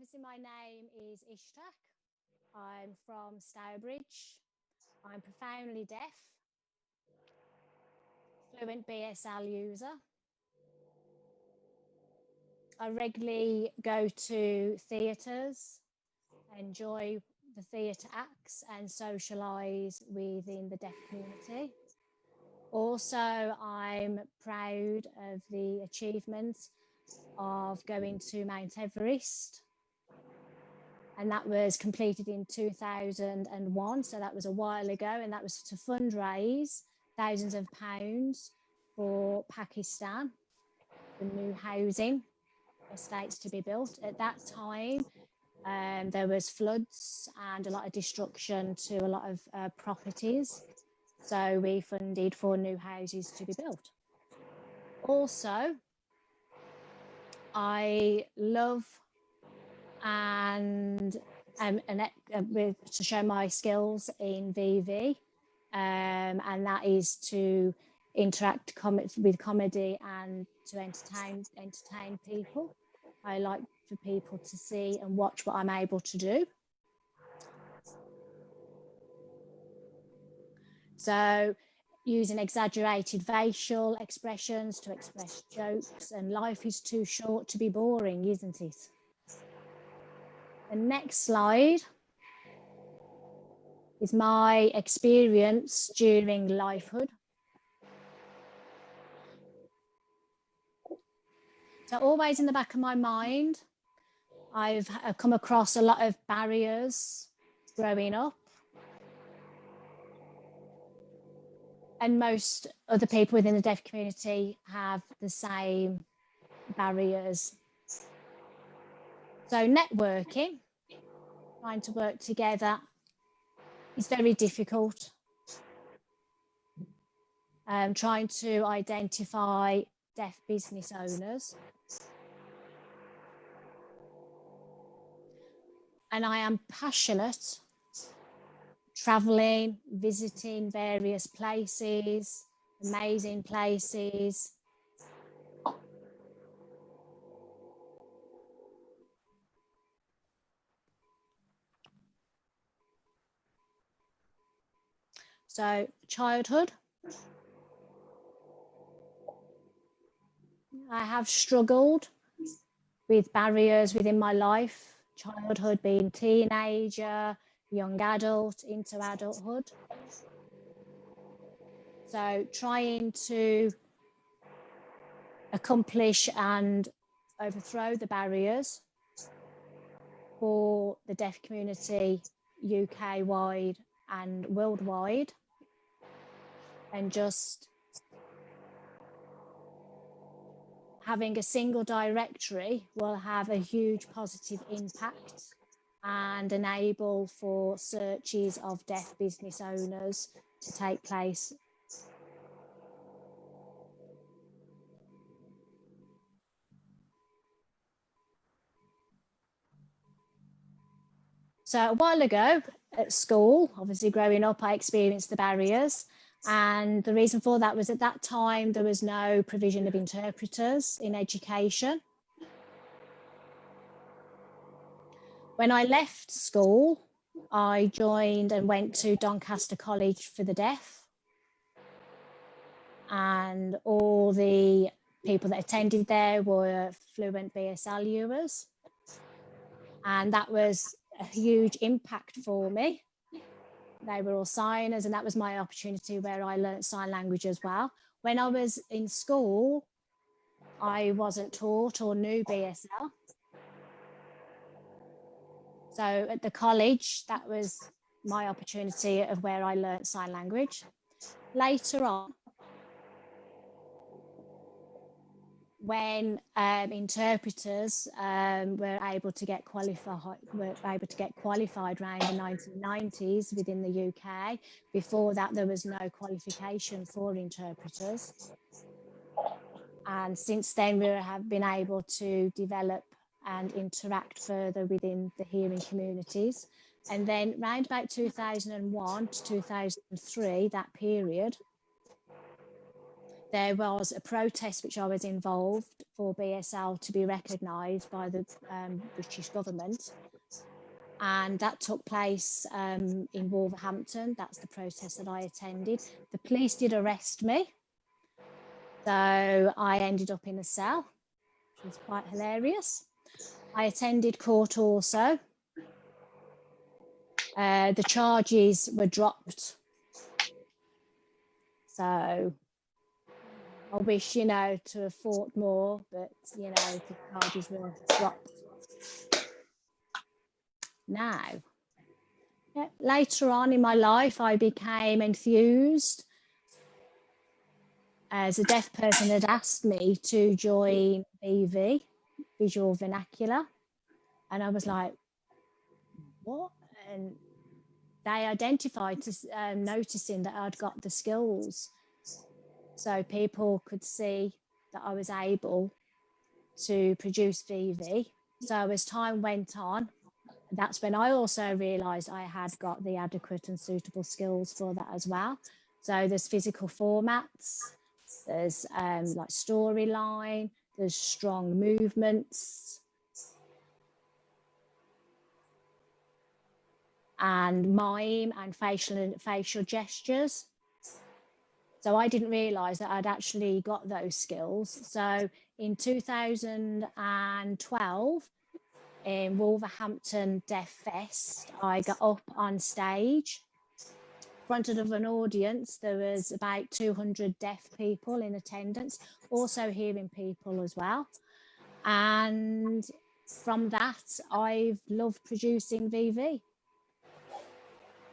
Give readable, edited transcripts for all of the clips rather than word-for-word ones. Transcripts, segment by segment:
obviously my name is Ishtiaq. I'm from Stourbridge. I'm profoundly deaf, fluent BSL user. I regularly go to theatres, enjoy the theatre acts and socialise within the deaf community. Also, I'm proud of the achievement of going to Mount Everest, and that was completed in 2001, so that was a while ago, and that was to fundraise thousands of pounds for Pakistan, for new housing estates to be built. At that time, there was floods and a lot of destruction to a lot of properties, so we funded for new houses to be built. Also, I love and to show my skills in VV, and that is to interact with comedy and to entertain people. I like for people to see and watch what I'm able to do. So using exaggerated facial expressions to express jokes, and life is too short to be boring, isn't it? The next slide is my experience during lifehood. So always in the back of my mind, I've come across a lot of barriers growing up. And most other people within the deaf community have the same barriers. So networking, trying to work together, is very difficult. Trying to identify deaf business owners. And I am passionate, traveling, visiting various places, amazing places. So childhood, I have struggled with barriers within my life, childhood being teenager, young adult, into adulthood. So trying to accomplish and overthrow the barriers for the deaf community UK-wide and worldwide, and just having a single directory will have a huge positive impact and enable for searches of deaf business owners to take place. So a while ago at school, obviously growing up, I experienced the barriers. And the reason for that was at that time, there was no provision of interpreters in education. When I left school, I joined and went to Doncaster College for the Deaf. And all the people that attended there were fluent BSL users. And that was a huge impact for me. They were all signers, and that was my opportunity where I learnt sign language as well. When I was in school, I wasn't taught or knew BSL. So at the college, that was my opportunity of where I learnt sign language. Later on, when interpreters were able to get qualified around the 1990s within the UK. Before that, there was no qualification for interpreters. And since then, we have been able to develop and interact further within the hearing communities. And then around about 2001 to 2003, that period, there was a protest which I was involved for BSL to be recognised by the British government. And that took place in Wolverhampton. That's the protest that I attended. The police did arrest me. So I ended up in a cell, which was quite hilarious. I attended court also. The charges were dropped. So I wish, you know, to have fought more, but, you know, the charges were dropped. Now, later on in my life, I became enthused as a deaf person had asked me to join VV, Visual Vernacular. And I was like, what? And they identified to noticing that I'd got the skills. So people could see that I was able to produce VV. So as time went on, that's when I also realised I had got the adequate and suitable skills for that as well. So there's physical formats, there's like storyline, there's strong movements, and mime and facial gestures. So I didn't realise that I'd actually got those skills. So in 2012, in Wolverhampton Deaf Fest, I got up on stage, fronted of an audience. There was about 200 deaf people in attendance, also hearing people as well. And from that, I've loved producing VV.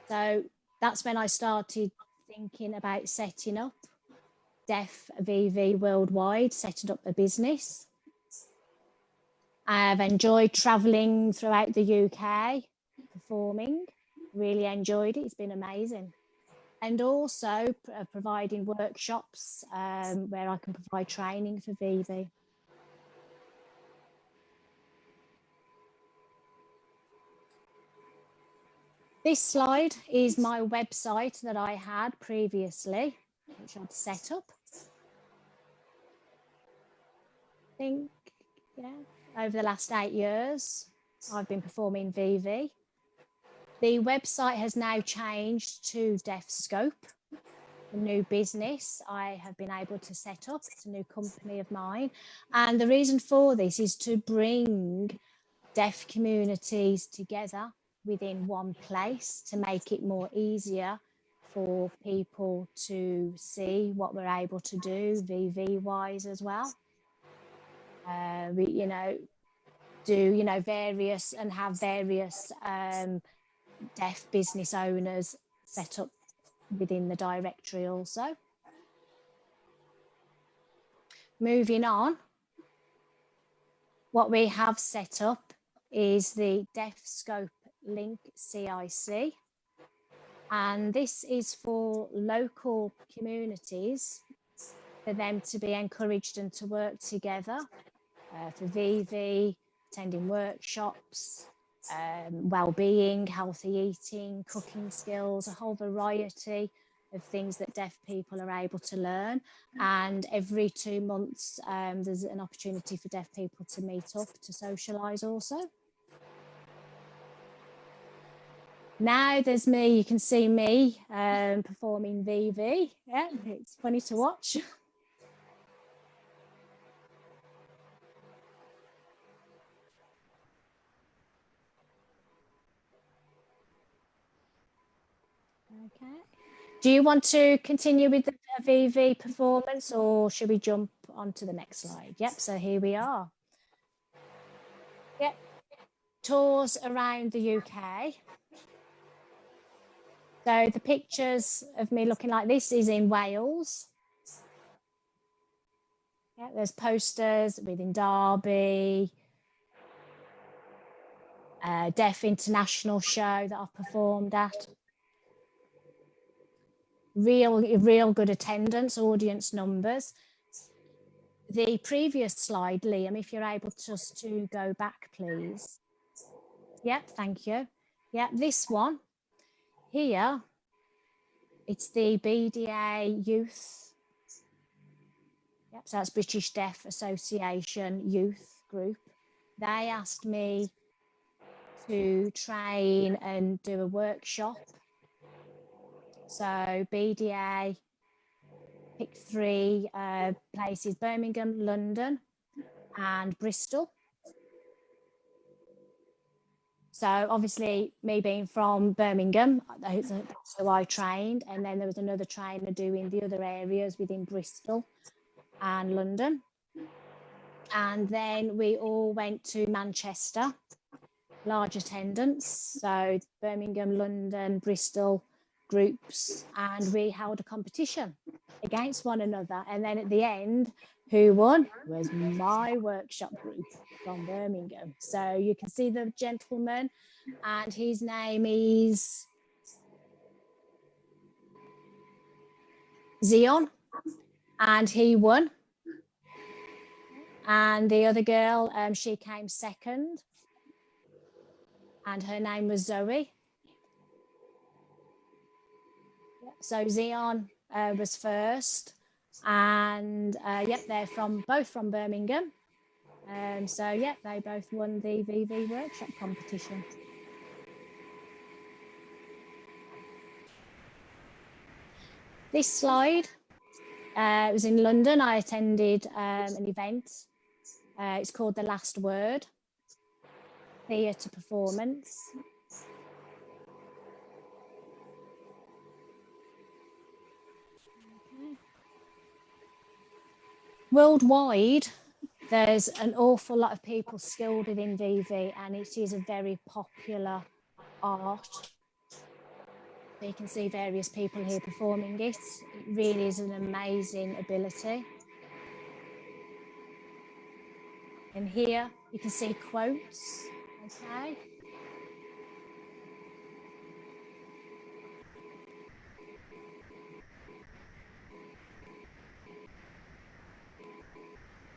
So that's when I started thinking about setting up Deaf VV worldwide, setting up a business. I've enjoyed travelling throughout the UK, performing, really enjoyed it. It's been amazing. And also providing workshops where I can provide training for VV. This slide is my website that I had previously, which I'd set up. I think, yeah, over the last 8 years, I've been performing VV. The website has now changed to DeafScope, a new business I have been able to set up. It's a new company of mine. And the reason for this is to bring deaf communities together within one place to make it more easier for people to see what we're able to do VV wise as well. We, you know, do, you know, various and have various deaf business owners set up within the directory also. Moving on, what we have set up is the DeafScope link CIC, and this is for local communities for them to be encouraged and to work together for VV, attending workshops, well-being, healthy eating, cooking skills, a whole variety of things that deaf people are able to learn. And every 2 months, there's an opportunity for deaf people to meet up, to socialise also. Now there's me, you can see me performing VV. Yeah, it's funny to watch. Okay. Do you want to continue with the VV performance, or should we jump onto the next slide? Yep, so here we are. Yep, tours around the UK. So the pictures of me looking like this is in Wales. Yeah, there's posters within Derby, Deaf International show that I've performed at. Real good attendance, audience numbers. The previous slide, Liam, if you're able just to go back, please. Yep, thank you. Yep, this one here, it's the BDA youth Yep, so that's British Deaf Association Youth Group. They asked me to train and do a workshop. So BDA picked 3 places: Birmingham, London and Bristol. So obviously, me being from Birmingham, that's who I trained. And then there was another trainer doing the other areas within Bristol and London. And then we all went to Manchester, large attendance. So Birmingham, London, Bristol groups. And we held a competition against one another. And then at the end, who won was my workshop group from Birmingham. So you can see the gentleman, and his name is Zion, and he won. And the other girl, she came second, and her name was Zoe. So Zion was first, and yep, they're both from Birmingham. So yeah, they both won the VV workshop competition. This slide was in London. I attended an event. It's called The Last Word, theatre performance. Okay. Worldwide, there's an awful lot of people skilled within VV, and it is a very popular art. So you can see various people here performing it. It really is an amazing ability. And here you can see quotes, okay?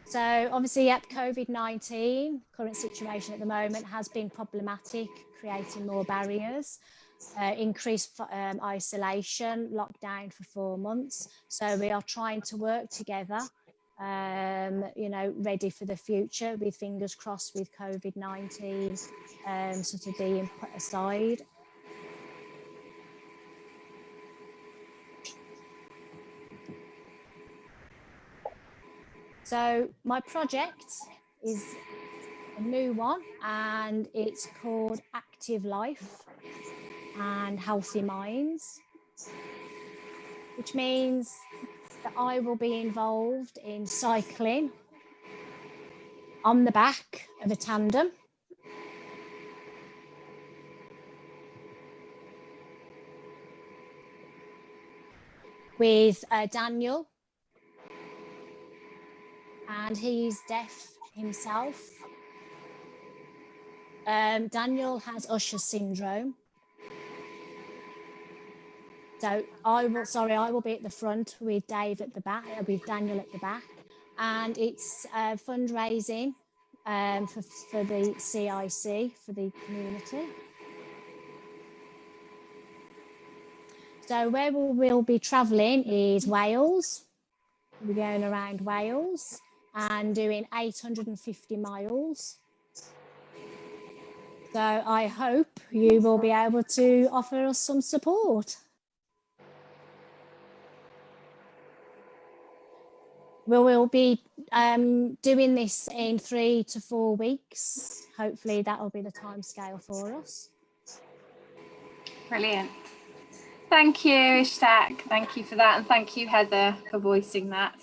So obviously, yep, COVID-19, current situation at the moment has been problematic, creating more barriers, increased isolation, lockdown for 4 months. So we are trying to work together, you know, ready for the future, with fingers crossed with COVID-19 sort of being put aside. So my project is a new one, and it's called Active Life and Healthy Minds, which means that I will be involved in cycling on the back of a tandem, with Daniel, and he's deaf himself. Daniel has Usher's syndrome. So I will be at the front with Dave at the back, with Daniel at the back, and it's fundraising for the CIC, for the community. So where we'll be travelling is Wales. We'll be going around Wales and doing 850 miles. So I hope you will be able to offer us some support. We will be doing this in 3 to 4 weeks. Hopefully that will be the time scale for us. Brilliant. Thank you, Ishtiaq. Thank you for that. And thank you, Heather, for voicing that.